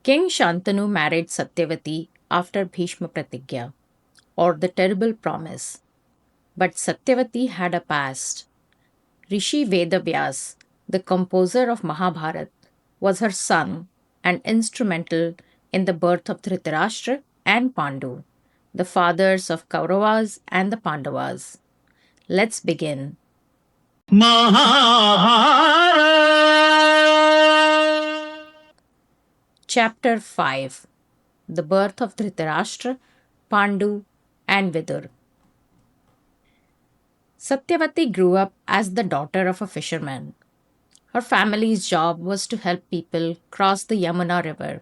King Shantanu married Satyavati after Bhishma Pratigya, or the terrible promise. But Satyavati had a past. Rishi Ved Vyasa, the composer of Mahabharat, was her son and instrumental in the birth of Dhritarashtra and Pandu, the fathers of Kauravas and the Pandavas. Let's begin. Chapter 5. The birth of Dhritarashtra, Pandu and Vidur. Satyavati grew up as the daughter of a fisherman. Her family's job was to help people cross the Yamuna River,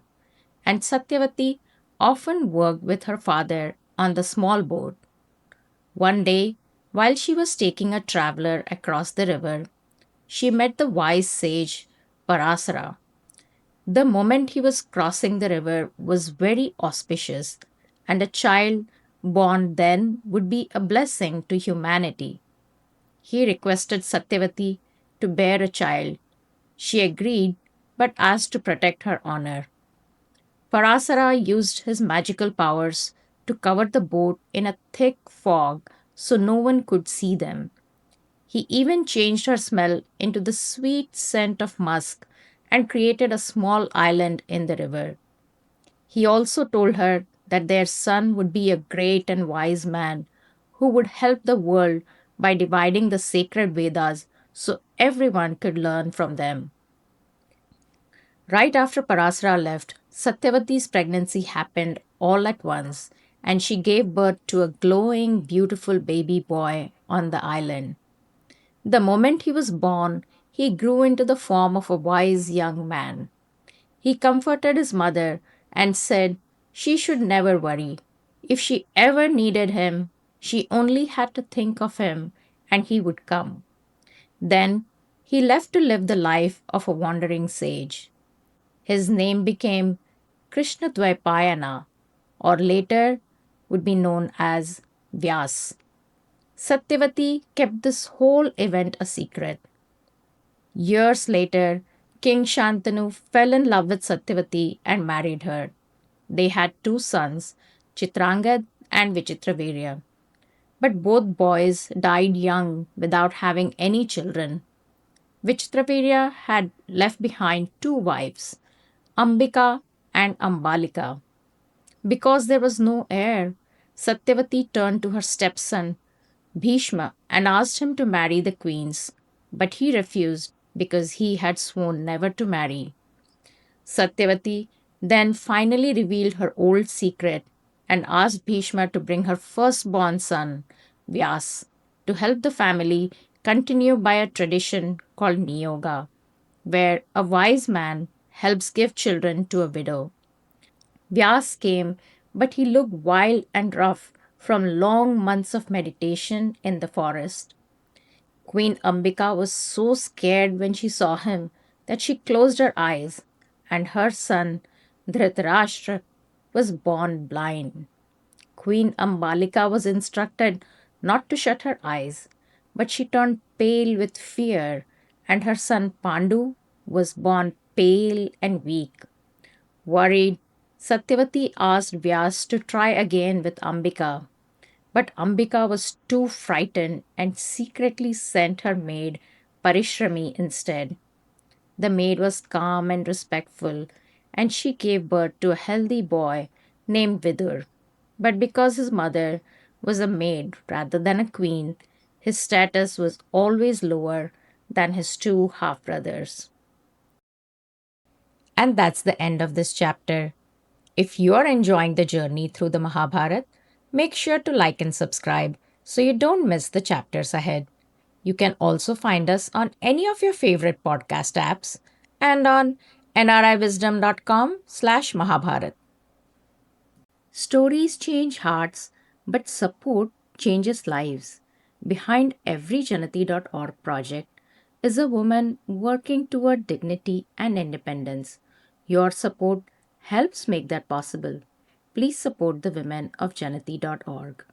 and Satyavati often worked with her father on the small boat. One day, while she was taking a traveler across the river, she met the wise sage Parasara. The moment he was crossing the river was very auspicious, and a child born then would be a blessing to humanity. He requested Satyavati to bear a child. She agreed, but asked to protect her honor. Parasara used his magical powers to cover the boat in a thick fog so no one could see them. He even changed her smell into the sweet scent of musk and created a small island in the river. He also told her that their son would be a great and wise man who would help the world by dividing the sacred Vedas so everyone could learn from them. Right after Parasara left, Satyavati's pregnancy happened all at once, and she gave birth to a glowing, beautiful baby boy on the island. The moment he was born, he grew into the form of a wise young man. He comforted his mother and said she should never worry. If she ever needed him, she only had to think of him and he would come. Then he left to live the life of a wandering sage. His name became Krishna Dvaipayana, or later would be known as Vyas. Satyavati kept this whole event a secret. Years later, King Shantanu fell in love with Satyavati and married her. They had two sons, Chitrangad and Vichitravirya. But both boys died young without having any children. Vichitravirya had left behind two wives, Ambika and Ambalika. Because there was no heir, Satyavati turned to her stepson, Bhishma, and asked him to marry the queens, but he refused because he had sworn never to marry. Satyavati then finally revealed her old secret and asked Bhishma to bring her firstborn son, Vyas, to help the family continue by a tradition called Niyoga, where a wise man helps give children to a widow. Vyas came, but he looked wild and rough from long months of meditation in the forest. Queen Ambika was so scared when she saw him that she closed her eyes, and her son, Dhritarashtra, was born blind. Queen Ambalika was instructed not to shut her eyes, but she turned pale with fear, and her son Pandu was born pale and weak. Worried, Satyavati asked Vyas to try again with Ambika, but Ambika was too frightened and secretly sent her maid Parishrami instead. The maid was calm and respectful, and she gave birth to a healthy boy named Vidur. But because his mother was a maid rather than a queen, his status was always lower than his two half brothers. And that's the end of this chapter. If you are enjoying the journey through the Mahabharat, make sure to like and subscribe so you don't miss the chapters ahead. You can also find us on any of your favorite podcast apps and on nriwisdom.com/Mahabharat. Stories change hearts, but support changes lives. Behind every Janati.org project is a woman working toward dignity and independence. Your support helps make that possible. Please support the women of Janati.org.